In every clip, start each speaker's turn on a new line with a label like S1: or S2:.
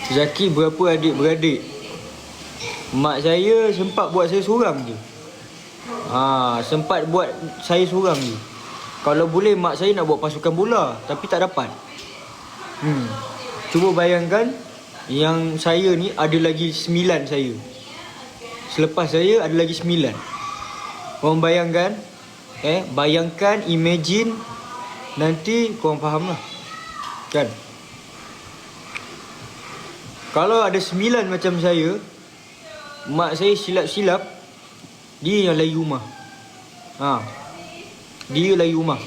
S1: Zaki berapa adik-beradik? Mak saya sempat buat saya seorang je. Sempat buat saya seorang je. Kalau boleh mak saya nak buat pasukan bola, tapi tak dapat. Cuba bayangkan, yang saya ni ada lagi 9 saya. Selepas saya ada lagi 9. Korang bayangkan, bayangkan, imagine. Nanti korang faham lah, kan? Kalau ada 9 macam saya, mak saya silap-silap, dia yang lari rumah. Dia lari rumah.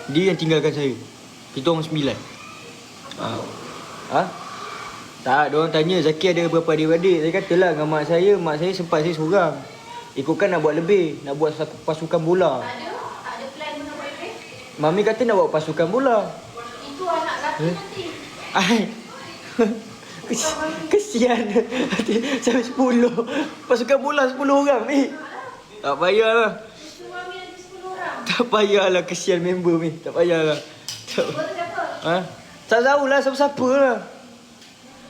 S1: Dia yang tinggalkan saya. Kita orang 9. Tak, diorang tanya Zaki ada berapa adik-beradik. Saya katalah dengan mak saya sempat saya seorang. Ikutkan nak buat lebih, nak buat pasukan bola.
S2: Tak ada plan nak buat lebih.
S1: Mami kata nak buat pasukan bola.
S2: Itu anak lelaki nanti.
S1: Kesian. Sampai 10. Pasukan bola 10 orang ni. Tak payahlah.
S2: Suami nanti 10 orang.
S1: Tak payahlah, kesian member ni. Tak payahlah.
S2: Siapa?
S1: Tak tahulah siapa-siapa lah.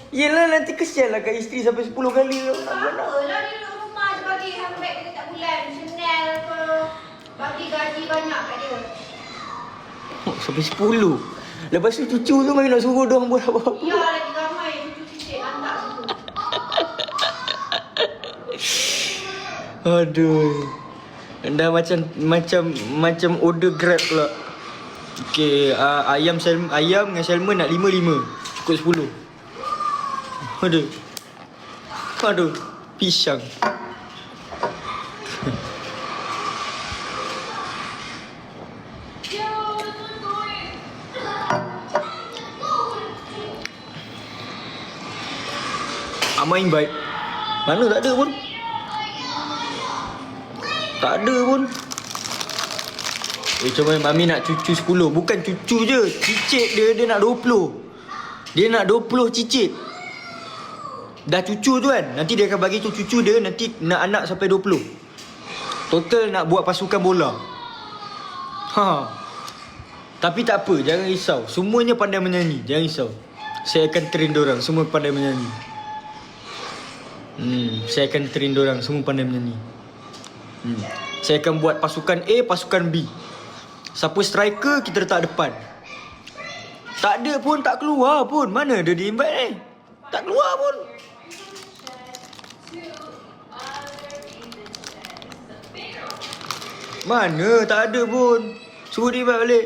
S1: Yelah, nanti kesian lah kat isteri sampai 10 kali.
S2: Apalah dia duduk rumah je bagi handbag dia tak bulan. Chanel ke. Bagi gaji banyak kat dia.
S1: Sampai 10. Lepas tu cucu tu mari nak suruh diorang buat apa-apa.
S2: Ya, lagi ramai cucu cicit hantar situ.
S1: Aduh. Dah macam order Grab pula. Okey, ayam dengan salmon nak 5. Cukup 10. Aduh. Pisang. Amai invite. Mana tak ada pun. Tak ada pun. Cuma mami nak cucu 10. Bukan cucu je, cicit dia nak 20. Dia nak 20 cicit. Dah cucu tu kan, nanti dia akan bagi tu cucu dia, nanti nak anak sampai 20. Total nak buat pasukan bola. Tapi tak apa, jangan risau. Semuanya pandai menyanyi, jangan risau. Saya akan train diorang, semua pandai menyanyi. Saya akan train diorang, semua pandai menyanyi. Saya akan buat pasukan A, pasukan B. Siapa striker, kita letak depan. Tak ada pun, tak keluar pun. Mana ada di-invite ni? Tak keluar pun. Mana? Tak ada pun. Suruh dia invite balik.